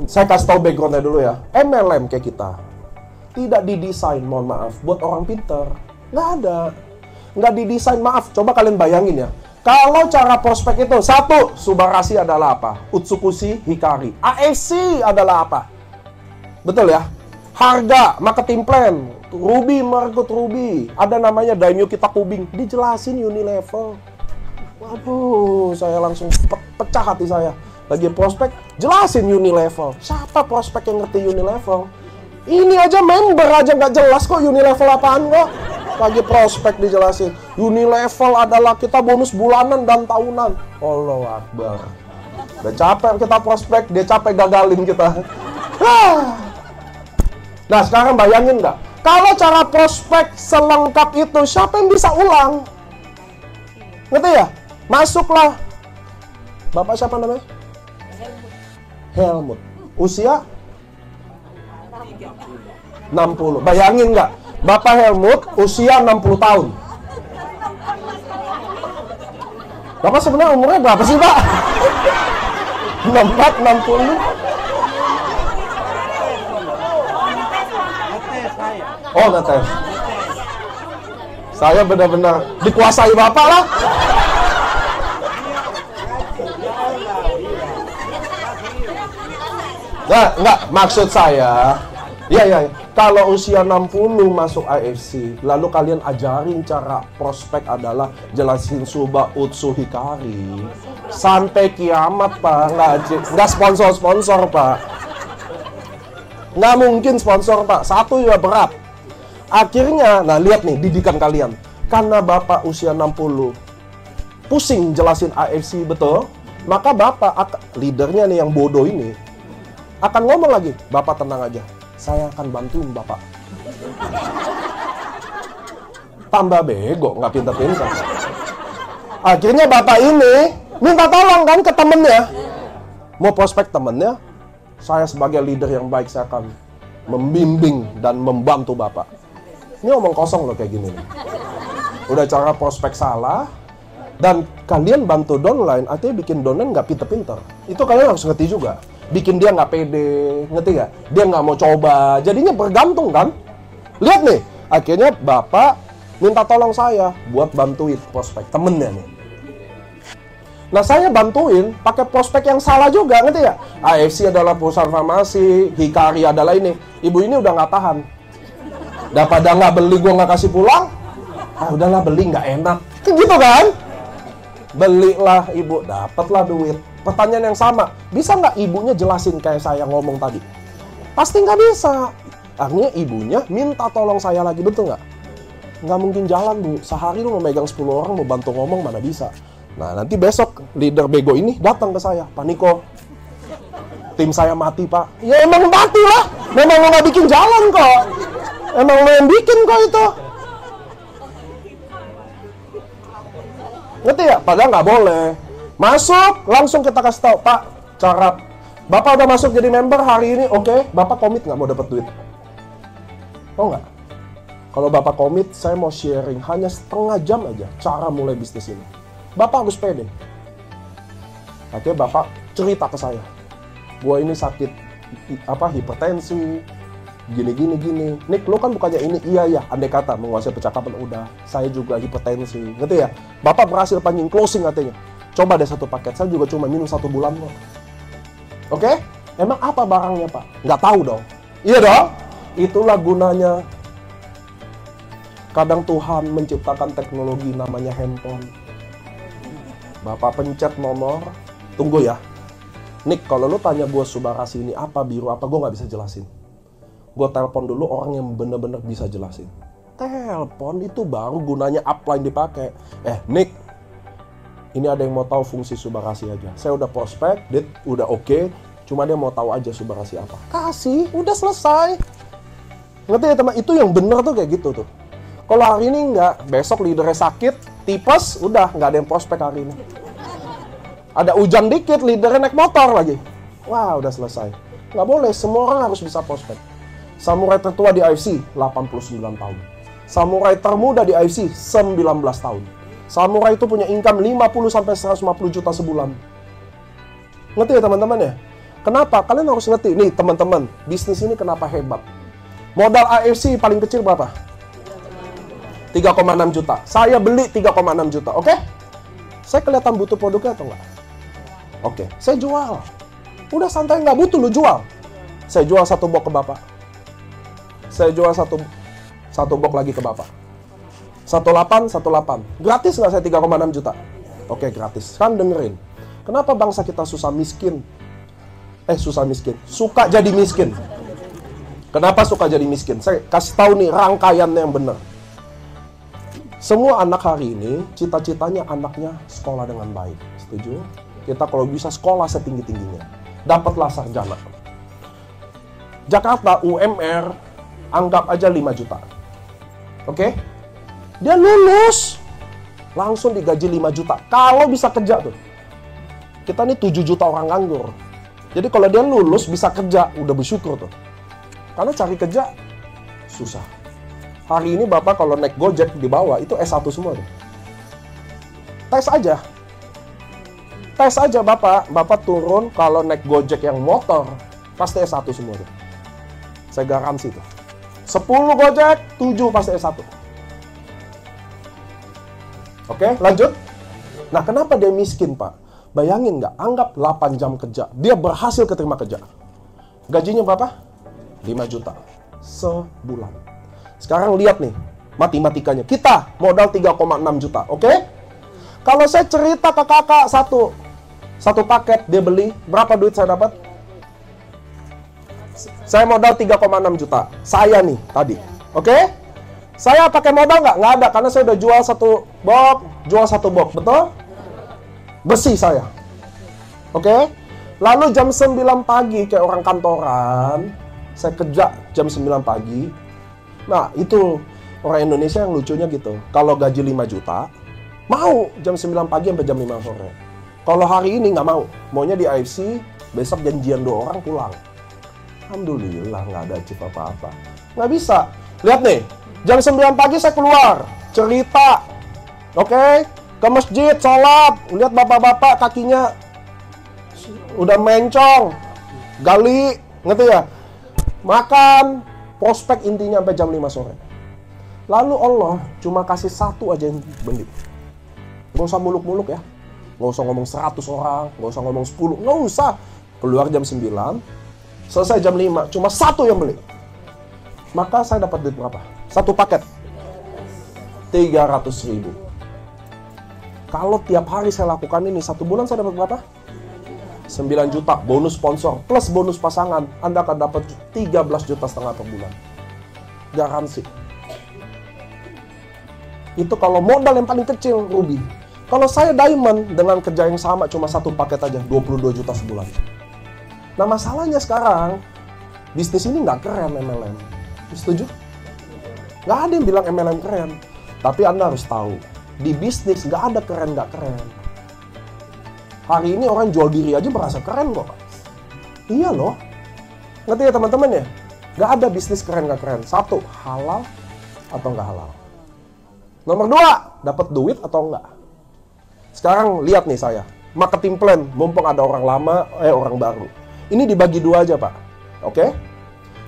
Saya kasih tahu backgroundnya dulu ya. MLM kayak kita tidak didesain, mohon maaf, buat orang pinter. Nggak ada. Nggak didesain, maaf. Coba kalian bayangin ya. Kalau cara prospek itu, satu, Subarashi adalah apa? Utsukushi Hikari. AFC adalah apa? Betul ya? Harga, marketing plan, Ruby, Margot Ruby. Ada namanya Daimyo Kitakubing. Dijelasin Unilevel. Waduh, saya langsung pecah hati saya. Lagi prospek, jelasin Unilevel. Siapa prospek yang ngerti Unilevel? Ini aja member aja nggak jelas kok Unilevel apaan kok. Lagi prospek dijelasin. Unilevel adalah kita bonus bulanan dan tahunan. Allahu Akbar. Udah capek kita prospek, dia capek gagalin kita. Nah sekarang bayangin nggak? Kalau cara prospek selengkap itu, siapa yang bisa ulang? Ngerti ya? Masuklah. Bapak siapa namanya? Helmut. Usia 60. Bayangin nggak? Bapak Helmut usia 60 tahun. Bapak sebenarnya umurnya berapa sih, Pak? 64, 60. Oh, ngetes. Saya benar-benar dikuasai Bapak lah. Nah, enggak, maksud saya, ya, kalau usia 60 masuk AFC, lalu kalian ajarin cara prospek adalah jelasin Suba Utsu Hikari. Sampai kiamat, Pak. Enggak sponsor-sponsor, Pak. Nggak mungkin sponsor, Pak. Satu ya berat. Akhirnya, nah lihat nih didikan kalian. Karena Bapak usia 60, pusing jelasin AFC, betul? Maka Bapak, leadernya nih yang bodoh ini, akan ngomong lagi, Bapak tenang aja, saya akan bantuin Bapak. Tambah bego, nggak pintar-pintar. Akhirnya Bapak ini minta tolong kan ke temennya. Mau prospek temennya, saya sebagai leader yang baik, saya akan membimbing dan membantu Bapak. Ini omong kosong loh kayak gini nih. Udah cara prospek salah, dan kalian bantu downline, artinya bikin downline nggak pinter-pinter. Itu kalian harus ngerti juga. Bikin dia nggak pede, ngerti nggak? Dia nggak mau coba, jadinya bergantung kan? Lihat nih, akhirnya Bapak minta tolong saya buat bantuin prospek temennya nih. Nah saya bantuin pakai prospek yang salah juga, ngerti ya? AFC adalah perusahaan farmasi, Hikari adalah ini. Ibu ini udah nggak tahan. Daripada nggak beli, gue nggak kasih pulang. Ah udahlah beli, nggak enak. Gitu kan? Belilah ibu, dapatlah duit. Pertanyaan yang sama, bisa nggak ibunya jelasin kayak saya ngomong tadi? Pasti nggak bisa. Akhirnya ibunya minta tolong saya lagi, betul nggak? Nggak mungkin jalan, Bu. Sehari lu mau megang 10 orang, mau bantu ngomong, mana bisa. Nah, nanti besok leader bego ini datang ke saya. Pak Niko, tim saya mati, Pak. Ya emang mati lah. Memang lo nggak bikin jalan kok. Emang lo yang bikin kok itu. Ngerti ya? Padahal nggak boleh. Masuk, langsung kita kasih tahu, Pak, cara Bapak udah masuk jadi member hari ini, oke? Bapak komit nggak mau dapat duit? Oh nggak? Kalau Bapak komit, saya mau sharing hanya setengah jam aja cara mulai bisnis ini. Bapak harus pede. Akhirnya Bapak cerita ke saya, gua ini sakit hipertensi, gini. Nick, lo kan bukannya ini? Iya, andai kata menguasai percakapan udah. Saya juga hipertensi, ngerti ya? Bapak berhasil panjang closing katanya. Coba deh satu paket, saya juga cuma minum 1 bulan kok. Oke? Emang apa barangnya, Pak? Nggak tahu dong. Iya dong? Itulah gunanya. Kadang Tuhan menciptakan teknologi namanya handphone. Bapak pencet nomor, tunggu ya. Nick, kalau lo tanya gue Subarashi ini apa, biru apa, gue nggak bisa jelasin. Gue telepon dulu orang yang bener-bener bisa jelasin. Telepon itu baru gunanya upline dipakai. Nick, ini ada yang mau tahu fungsi Subarashi aja. Saya udah prospek, dia udah oke, cuma dia mau tahu aja Subarashi apa. Kasih, udah selesai. Ngerti ya teman? Itu yang bener tuh kayak gitu tuh. Kalau hari ini nggak, besok leadernya sakit, tipes, udah nggak ada yang prospek hari ini. Ada hujan dikit, leadernya naik motor lagi. Wah, udah selesai. Nggak boleh, semua orang harus bisa prospek. Samurai tertua di AFC, 89 tahun. Samurai termuda di AFC, 19 tahun. Samurai itu punya income 50-150 juta sebulan. Ngerti ya teman-teman ya? Kenapa? Kalian harus ngerti. Nih teman-teman, bisnis ini kenapa hebat? Modal AFC paling kecil berapa? 3,6 juta. Saya beli 3,6 juta, oke? Saya kelihatan butuh produknya atau enggak? Oke, saya jual. Udah santai, nggak butuh lu jual. Saya jual satu box ke bapak. Saya jual satu box lagi ke bapak. 18. Gratis nggak saya 3,6 juta? Oke, gratis. Kan dengerin. Kenapa bangsa kita susah miskin? Suka jadi miskin. Kenapa suka jadi miskin? Saya kasih tahu nih rangkaiannya yang benar. Semua anak hari ini, cita-citanya anaknya sekolah dengan baik. Setuju? Kita kalau bisa sekolah setinggi-tingginya. Dapatlah sarjana. Jakarta, UMR, anggap aja 5 juta. Oke? Dia lulus. Langsung digaji 5 juta. Kalau bisa kerja tuh. Kita nih 7 juta orang nganggur. Jadi kalau dia lulus, bisa kerja, udah bersyukur tuh. Karena cari kerja, susah. Hari ini Bapak kalau naik Gojek di bawah, itu S1 semua tuh. Tes aja. Tes aja Bapak. Bapak turun kalau naik Gojek yang motor, pasti S1 semua tuh. Saya garansi tuh. 10 Gojek, 7 pasti S1. Oke, lanjut. Nah, kenapa dia miskin, Pak? Bayangin nggak? Anggap 8 jam kerja. Dia berhasil keterima kerja. Gajinya berapa? 5 juta. Sebulan. Sekarang lihat nih, matematikanya. Kita modal 3,6 juta, oke? Kalau saya cerita ke kakak satu paket dia beli, berapa duit saya dapat? Saya modal 3,6 juta. Saya nih, tadi. Oke? Saya pakai modal nggak? Nggak ada, karena saya udah jual satu box, betul? Besi saya. Oke? Lalu jam 9 pagi, kayak orang kantoran, saya kerja jam 9 pagi. Nah, itu orang Indonesia yang lucunya gitu. Kalau gaji 5 juta, mau jam 9 pagi sampai jam 5 sore. Kalau hari ini nggak mau. Maunya di AFC, besok janjian 2 orang pulang. Alhamdulillah, nggak ada achieve apa-apa. Nggak bisa. Lihat nih, jam 9 pagi saya keluar. Cerita. Oke? Ke masjid, sholat. Lihat bapak-bapak kakinya udah mencong. Gali. Ngerti ya? Makan. Prospek intinya sampai jam 5 sore. Lalu Allah cuma kasih satu aja yang beli. Nggak usah muluk-muluk ya. Nggak usah ngomong 100 orang, nggak usah ngomong 10, nggak usah. Keluar jam 9, selesai jam 5, cuma satu yang beli. Maka saya dapat duit berapa? Satu paket. 300.000. Kalau tiap hari saya lakukan ini, 1 bulan saya dapat berapa? 9 juta bonus sponsor plus bonus pasangan, Anda akan dapat 13,5 juta per bulan. Garansi. Itu kalau modal yang paling kecil, Ruby. Kalau saya diamond dengan kerja yang sama cuma satu paket aja, 22 juta sebulan. Nah, masalahnya sekarang bisnis ini nggak keren MLM. Setuju? Nggak ada yang bilang MLM keren. Tapi Anda harus tahu, di bisnis nggak ada keren nggak keren. Hari ini orang jual diri aja merasa keren kok. Iya loh. Ngerti ya teman-teman ya? Nggak ada bisnis keren nggak keren. 1, halal atau nggak halal. Nomor 2, dapat duit atau enggak. Sekarang lihat nih saya. Marketing plan, mumpung ada orang lama, orang baru. Ini dibagi 2 aja Pak. Oke?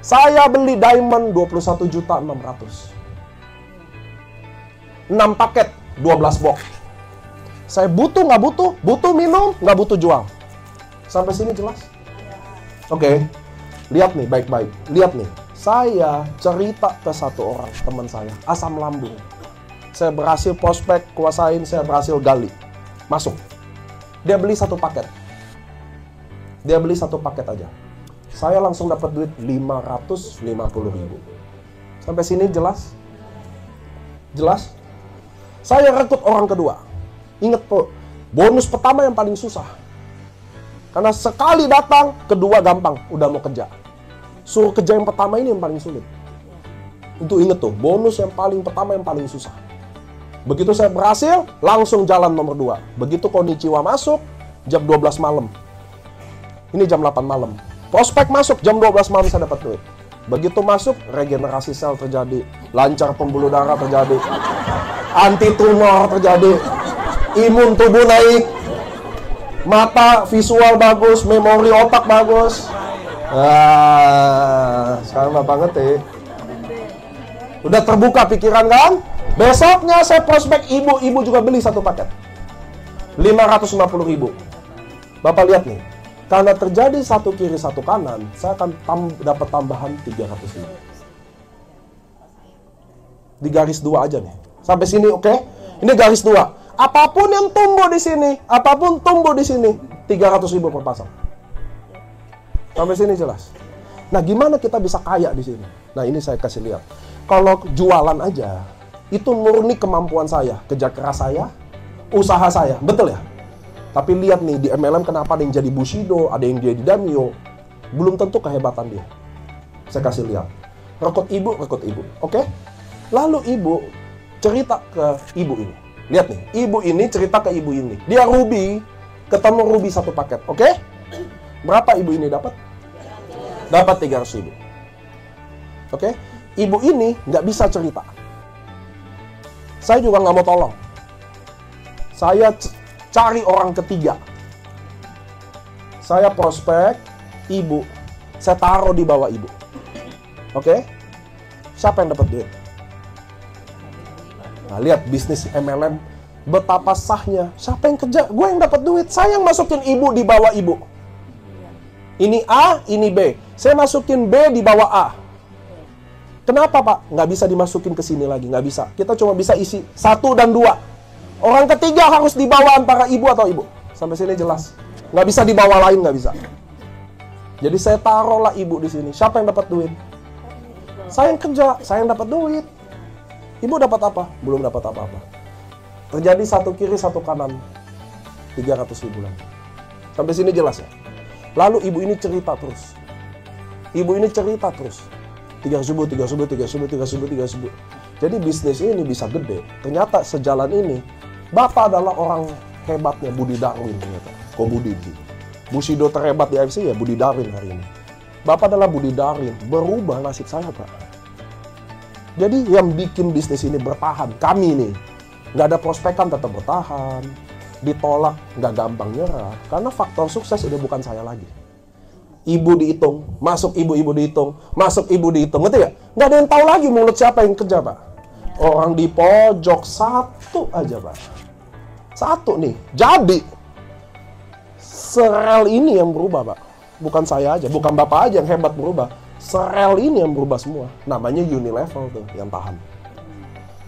Saya beli diamond 21.600.000. 6 paket, 12 box. Saya butuh, nggak butuh? Butuh minum, nggak butuh jual. Sampai sini jelas? Oke. Lihat nih, baik-baik. Lihat nih. Saya cerita ke satu orang, teman saya. Asam lambung. Saya berhasil prospek, kuasain, saya berhasil gali. Masuk. Dia beli 1 paket. Dia beli 1 paket aja. Saya langsung dapat duit 550.000. Sampai sini jelas? Jelas? Saya rekrut orang kedua. Ingat po, bonus pertama yang paling susah. Karena sekali datang, kedua gampang, udah mau kerja. Suruh kerja yang pertama ini yang paling sulit. Itu inget tuh, bonus yang paling pertama yang paling susah. Begitu saya berhasil, langsung jalan nomor 2. Begitu konnichiwa masuk, jam 12 malam. Ini jam 8 malam. Prospek masuk, jam 12 malam saya dapat duit. Begitu masuk, regenerasi sel terjadi. Lancar pembuluh darah terjadi. anti tumor terjadi, imun tubuh naik, mata visual bagus, memori otak bagus. Sekarang Bapak ngerti. Udah terbuka pikiran kan? Besoknya saya prospek ibu juga beli satu paket 550.000. Bapak lihat nih, karena terjadi satu kiri satu kanan, saya akan dapat tambahan 300.000. Di garis 2 aja nih. Sampai sini oke? Ini garis 2. Apapun yang tumbuh di sini, 300.000 per pasang. Sampai sini jelas. Nah, gimana kita bisa kaya di sini? Nah, ini saya kasih lihat. Kalau jualan aja, itu murni kemampuan saya, kerja keras saya, usaha saya, betul ya? Tapi lihat nih, di MLM kenapa ada yang jadi Bushido, ada yang jadi Daimyo. Belum tentu kehebatan dia. Saya kasih lihat. Rekrut ibu. Oke? Lalu ibu cerita ke ibu ini. Lihat nih, ibu ini cerita ke ibu ini. Dia Ruby, ketemu Ruby satu paket. Oke? Berapa ibu ini dapat? Dapat 300.000. Oke? Ibu ini nggak bisa cerita. Saya juga nggak mau tolong. Saya cari orang ketiga. Saya prospek ibu. Saya taruh di bawah ibu. Oke? Siapa yang dapat duit? Nah, lihat bisnis MLM betapa sahnya. Siapa yang kerja? Gue yang dapat duit. Saya yang masukin ibu di bawah ibu. Ini A, ini B. Saya masukin B di bawah A. Kenapa, Pak? Nggak bisa dimasukin ke sini lagi. Nggak bisa. Kita cuma bisa isi 1 dan 2. Orang ketiga harus di bawah antara ibu atau ibu. Sampai sini jelas. Nggak bisa di bawah lain, nggak bisa. Jadi saya taruhlah ibu di sini. Siapa yang dapat duit? Saya yang kerja. Saya yang dapat duit. Ibu dapat apa? Belum dapat apa-apa. Terjadi satu kiri, satu kanan. 300.000 lagi. Sampai sini jelas ya? Lalu ibu ini cerita terus. 300.000. Jadi bisnis ini bisa gede. Ternyata sejalan ini, Bapak adalah orang hebatnya Budi Darwin ternyata. Kok Budi? Bushido terhebat di AFC ya Budi Darwin hari ini. Bapak adalah Budi Darwin. Berubah nasib saya, Pak. Jadi yang bikin bisnis ini bertahan, kami nih. Nggak ada prospekan tetap bertahan. Ditolak, nggak gampang nyerah. Karena faktor sukses udah bukan saya lagi. Ibu dihitung, masuk ibu dihitung, masuk ibu dihitung, ngerti ya? Nggak ada yang tahu lagi mulut siapa yang kerja, Pak. Orang di pojok satu aja, Pak. Satu nih, jadi serel ini yang berubah, Pak. Bukan saya aja, bukan Bapak aja yang hebat berubah. Serel ini yang berubah semua. Namanya Unilevel tuh yang tahan.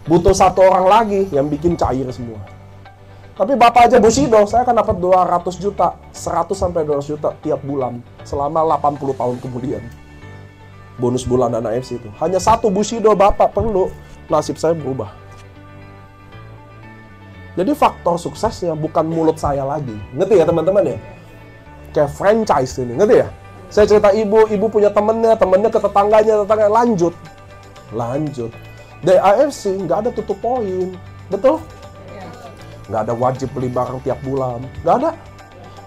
Butuh satu orang lagi yang bikin cair semua. Tapi Bapak aja Bushido, saya akan dapat 200 juta, 100 sampai 200 juta tiap bulan selama 80 tahun kemudian. Bonus bulanan AFC itu. Hanya satu Bushido Bapak perlu, nasib saya berubah. Jadi faktor suksesnya bukan mulut saya lagi. Ngerti ya teman-teman ya? Kayak franchise ini, ngerti ya? Saya cerita ibu punya temennya ke tetangganya, lanjut. Dari AFC nggak ada tutup poin, betul? Nggak ada wajib beli barang tiap bulan. Nggak ada.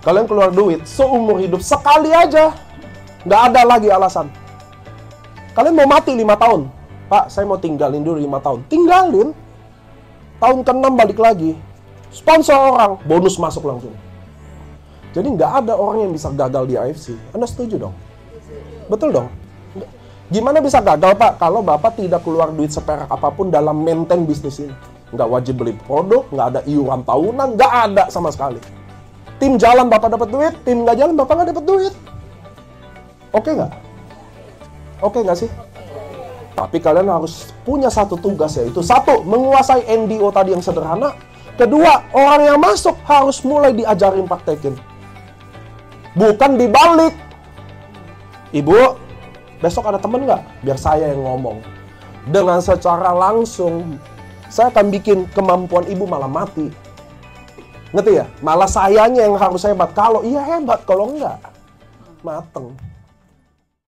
Kalian keluar duit seumur hidup sekali aja. Nggak ada lagi alasan. Kalian mau mati 5 tahun. Pak, saya mau tinggalin dulu 5 tahun. Tinggalin. Tahun ke-6 balik lagi. Sponsor orang, bonus masuk langsung. Jadi nggak ada orang yang bisa gagal di AFC. Anda setuju dong? Betul dong? Gimana bisa gagal, Pak? Kalau Bapak tidak keluar duit seperak apapun dalam maintain bisnis ini. Nggak wajib beli produk, nggak ada iuran tahunan, nggak ada sama sekali. Tim jalan Bapak dapat duit, tim nggak jalan Bapak nggak dapat duit. Oke nggak? Oke nggak sih? Tapi kalian harus punya satu tugas, yaitu satu, menguasai NDO tadi yang sederhana. Kedua, orang yang masuk harus mulai diajarin praktekin. Bukan dibalik. Ibu, besok ada temen nggak? Biar saya yang ngomong. Dengan secara langsung, saya akan bikin kemampuan ibu malah mati. Ngerti ya? Malah sayanya yang harus hebat. Kalau iya hebat, kalau enggak, mateng.